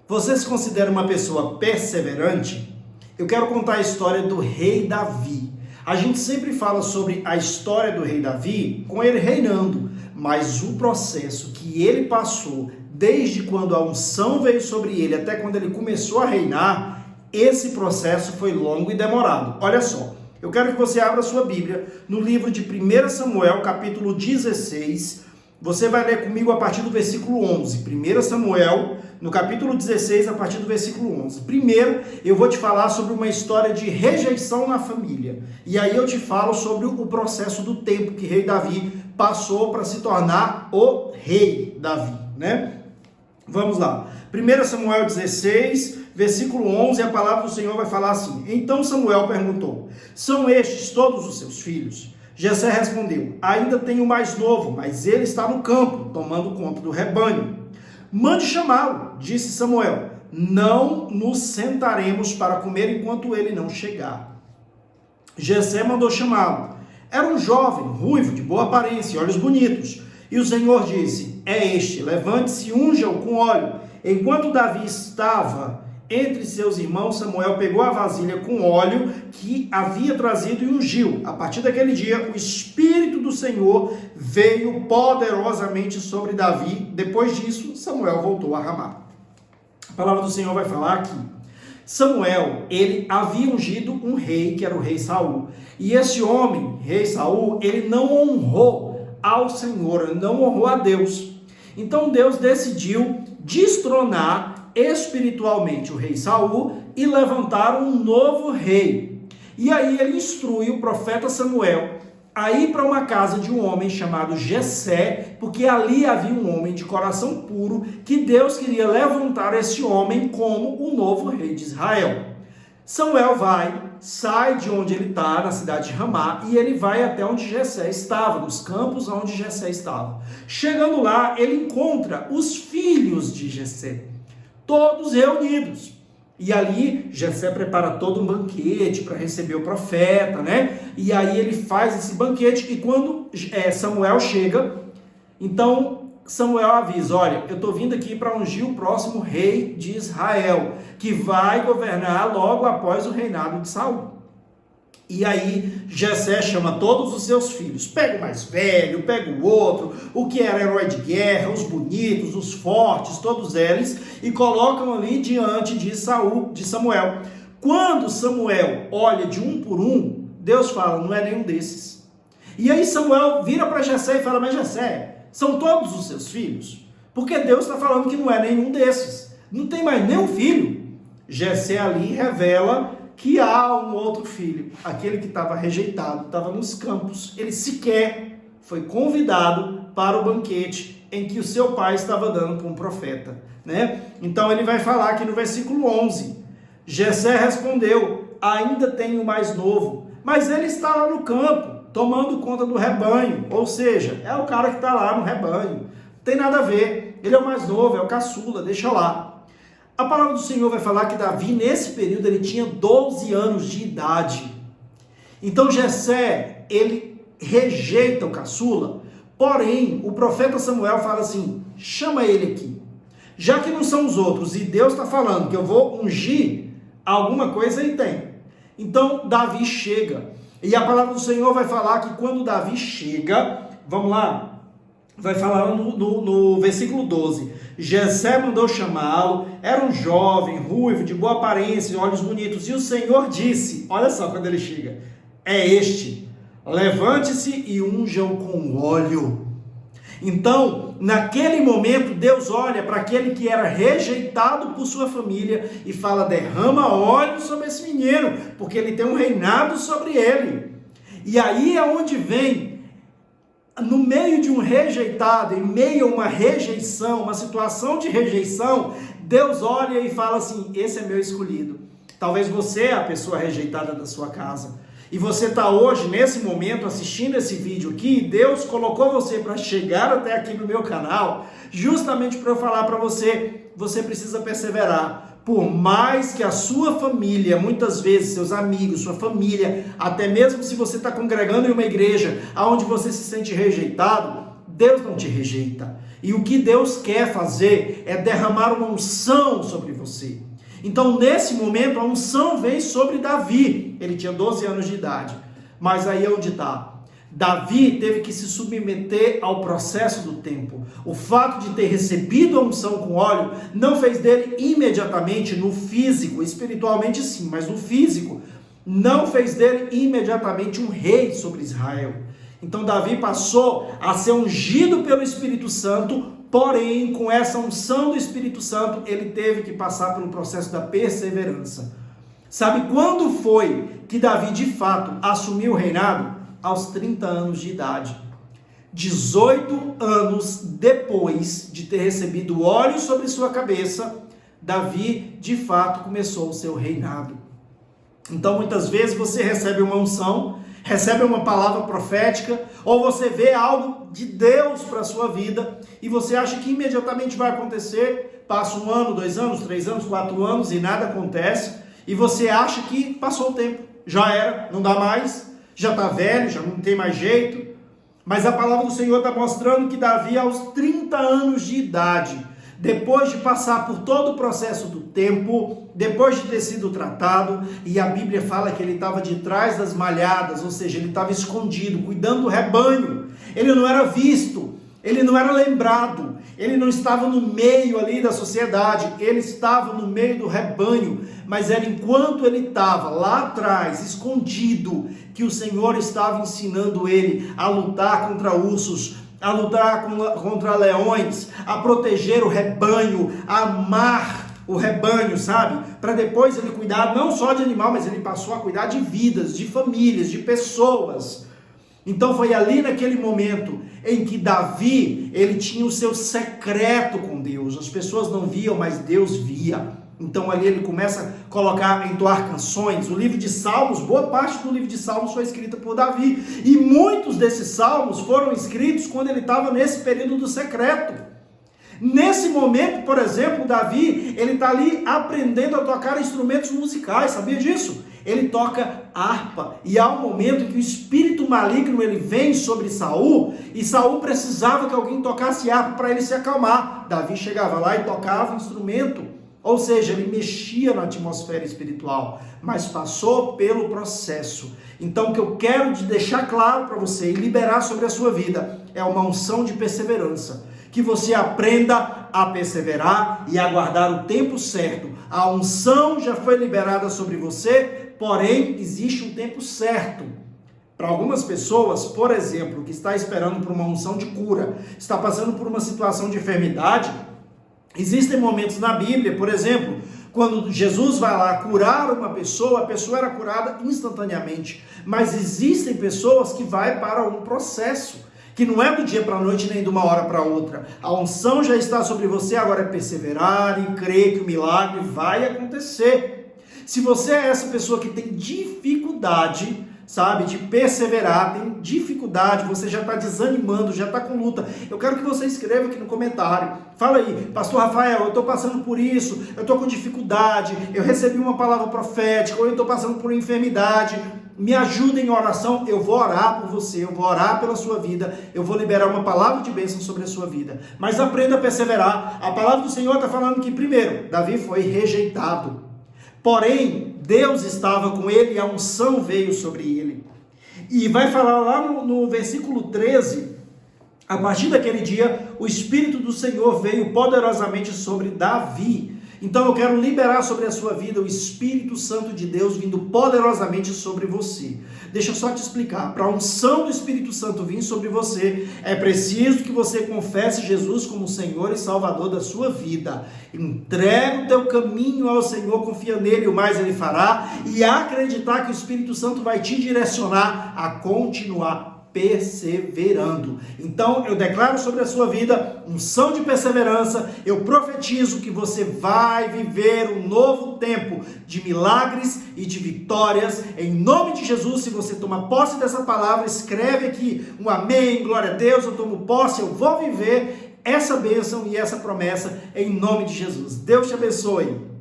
Você se considera uma pessoa perseverante? Eu quero contar a história do rei Davi. A gente sempre fala sobre a história do rei Davi com ele reinando, mas o processo que ele passou desde quando a unção veio sobre ele até quando ele começou a reinar, esse processo foi longo e demorado. Olha só, eu quero que você abra sua Bíblia no livro de 1 Samuel, capítulo 16. Você vai ler comigo a partir do versículo 11. 1 Samuel, no capítulo 16, a partir do versículo 11. Primeiro, eu vou te falar sobre uma história de rejeição na família. E aí eu te falo sobre o processo do tempo que o rei Davi passou para se tornar o rei Davi, né? Vamos lá. 1 Samuel 16, versículo 11, a palavra do Senhor vai falar assim: Então Samuel perguntou: São estes todos os seus filhos? Jessé respondeu: Ainda tenho o mais novo, mas ele está no campo, tomando conta do rebanho. Mande chamá-lo, disse Samuel. Não nos sentaremos para comer enquanto ele não chegar. Jessé mandou chamá-lo. Era um jovem, ruivo, de boa aparência e olhos bonitos. E o Senhor disse: É este, levante-se e unja-o com óleo. Enquanto Davi estava entre seus irmãos, Samuel pegou a vasilha com óleo que havia trazido e ungiu. A partir daquele dia, o Espírito do Senhor veio poderosamente sobre Davi. Depois disso, Samuel voltou a Ramá. A palavra do Senhor vai falar aqui. Samuel, ele havia ungido um rei, que era o rei Saul. E esse homem, rei Saul, ele não honrou ao Senhor, ele não honrou a Deus. Então Deus decidiu destronar espiritualmente o rei Saul e levantar um novo rei. E aí ele instrui o profeta Samuel a ir para uma casa de um homem chamado Jessé, porque ali havia um homem de coração puro, que Deus queria levantar esse homem como o novo rei de Israel. Samuel sai de onde ele está, na cidade de Ramá, e ele vai até onde Jessé estava, nos campos onde Jessé estava. Chegando lá, ele encontra os filhos de Jessé, todos reunidos. E ali, Jessé prepara todo um banquete para receber o profeta, né? E aí ele faz esse banquete, e quando Samuel chega, então Samuel avisa: olha, eu estou vindo aqui para ungir o próximo rei de Israel, que vai governar logo após o reinado de Saul. E aí Jessé chama todos os seus filhos, pega o mais velho, pega o outro, o que era herói de guerra, os bonitos, os fortes, todos eles, e colocam ali diante de Samuel. Quando Samuel olha de um por um, Deus fala: não é nenhum desses. E aí Samuel vira para Jessé e fala: mas Jessé, são todos os seus filhos? Porque Deus está falando que não é nenhum desses, não tem mais nenhum filho. Jessé ali revela que há um outro filho, aquele que estava rejeitado, estava nos campos, ele sequer foi convidado para o banquete em que o seu pai estava dando para um profeta, né? Então ele vai falar aqui no versículo 11, Jessé respondeu: ainda tenho o mais novo, mas ele está lá no campo, tomando conta do rebanho, ou seja, é o cara que está lá no rebanho, não tem nada a ver, ele é o mais novo, é o caçula, deixa lá. A palavra do Senhor vai falar que Davi, nesse período, ele tinha 12 anos de idade. Então Jessé, ele rejeita o caçula, porém, o profeta Samuel fala assim: chama ele aqui. Já que não são os outros, e Deus está falando que eu vou ungir, alguma coisa ele tem. Então Davi chega, e a palavra do Senhor vai falar que quando Davi chega, vamos lá, vai falar no versículo 12, Jessé mandou chamá-lo, era um jovem, ruivo, de boa aparência, olhos bonitos, e o Senhor disse, olha só quando ele chega, é este, levante-se e unja-o com óleo. Então, naquele momento, Deus olha para aquele que era rejeitado por sua família e fala: derrama óleo sobre esse menino, porque ele tem um reinado sobre ele. E aí é onde vem, no meio de um rejeitado, em meio a uma rejeição, uma situação de rejeição, Deus olha e fala assim: esse é meu escolhido. Talvez você é a pessoa rejeitada da sua casa, e você está hoje, nesse momento, assistindo esse vídeo aqui, Deus colocou você para chegar até aqui no meu canal, justamente para eu falar para você, você precisa perseverar. Por mais que a sua família, muitas vezes seus amigos, sua família, até mesmo se você está congregando em uma igreja onde você se sente rejeitado, Deus não te rejeita. E o que Deus quer fazer é derramar uma unção sobre você. Então, nesse momento, a unção vem sobre Davi. Ele tinha 12 anos de idade. Mas aí é onde está. Davi teve que se submeter ao processo do tempo. O fato de ter recebido a unção com óleo não fez dele imediatamente no físico, espiritualmente sim, mas no físico, não fez dele imediatamente um rei sobre Israel. Então Davi passou a ser ungido pelo Espírito Santo, porém, com essa unção do Espírito Santo, ele teve que passar pelo processo da perseverança. Sabe quando foi que Davi, de fato, assumiu o reinado? Aos 30 anos de idade. 18 anos depois de ter recebido óleo sobre sua cabeça, Davi, de fato, começou o seu reinado. Então, muitas vezes, você recebe uma unção, recebe uma palavra profética, ou você vê algo de Deus para a sua vida, e você acha que imediatamente vai acontecer, passa 1 ano, 2 anos, 3 anos, 4 anos, e nada acontece, e você acha que passou o tempo, já era, não dá mais, já está velho, já não tem mais jeito. Mas a palavra do Senhor está mostrando que Davi, aos 30 anos de idade, depois de passar por todo o processo do tempo, depois de ter sido tratado, e a Bíblia fala que ele estava de trás das malhadas, ou seja, ele estava escondido, cuidando do rebanho, ele não era visto, ele não era lembrado, ele não estava no meio ali da sociedade, ele estava no meio do rebanho, mas era enquanto ele estava lá atrás, escondido, que o Senhor estava ensinando ele a lutar contra ursos, a lutar contra leões, a proteger o rebanho, a amar o rebanho, sabe? Para depois ele cuidar não só de animal, mas ele passou a cuidar de vidas, de famílias, de pessoas. Então foi ali naquele momento em que Davi, ele tinha o seu secreto com Deus. As pessoas não viam, mas Deus via. Então ali ele começa a entoar canções. O livro de Salmos, boa parte do livro de Salmos foi escrita por Davi. E muitos desses salmos foram escritos quando ele estava nesse período do secreto. Nesse momento, por exemplo, Davi, ele está ali aprendendo a tocar instrumentos musicais, sabia disso? Ele toca harpa, e há um momento em que o espírito maligno ele vem sobre Saul, e Saul precisava que alguém tocasse harpa para ele se acalmar. Davi chegava lá e tocava o instrumento, ou seja, ele mexia na atmosfera espiritual, mas passou pelo processo. Então o que eu quero deixar claro para você e liberar sobre a sua vida é uma unção de perseverança, que você aprenda a perseverar e aguardar o tempo certo. A unção já foi liberada sobre você, porém existe um tempo certo. Para algumas pessoas, por exemplo, que está esperando por uma unção de cura, está passando por uma situação de enfermidade, existem momentos na Bíblia, por exemplo, quando Jesus vai lá curar uma pessoa, a pessoa era curada instantaneamente. Mas existem pessoas que vai para um processo, que não é do dia para a noite, nem de uma hora para outra. A unção já está sobre você, agora é perseverar e crer que o milagre vai acontecer. Se você é essa pessoa que tem dificuldade, sabe, de perseverar, tem dificuldade, você já está desanimando, já está com luta, eu quero que você escreva aqui no comentário, fala aí, pastor Rafael, eu estou passando por isso, eu estou com dificuldade, eu recebi uma palavra profética, ou eu estou passando por uma enfermidade, me ajuda em oração, eu vou orar por você, eu vou orar pela sua vida, eu vou liberar uma palavra de bênção sobre a sua vida, mas aprenda a perseverar. A palavra do Senhor está falando que, primeiro, Davi foi rejeitado, porém, Deus estava com ele e a unção veio sobre ele. E vai falar lá no versículo 13, a partir daquele dia, o Espírito do Senhor veio poderosamente sobre Davi. Então eu quero liberar sobre a sua vida o Espírito Santo de Deus vindo poderosamente sobre você. Deixa eu só te explicar, para a unção do Espírito Santo vir sobre você, é preciso que você confesse Jesus como Senhor e Salvador da sua vida. Entrega o teu caminho ao Senhor, confia nele, o mais ele fará, e acreditar que o Espírito Santo vai te direcionar a continuar perseverando. Então eu declaro sobre a sua vida unção de perseverança, eu profetizo que você vai viver um novo tempo de milagres e de vitórias, em nome de Jesus. Se você toma posse dessa palavra, escreve aqui um amém, glória a Deus, eu tomo posse, eu vou viver essa bênção e essa promessa em nome de Jesus. Deus te abençoe.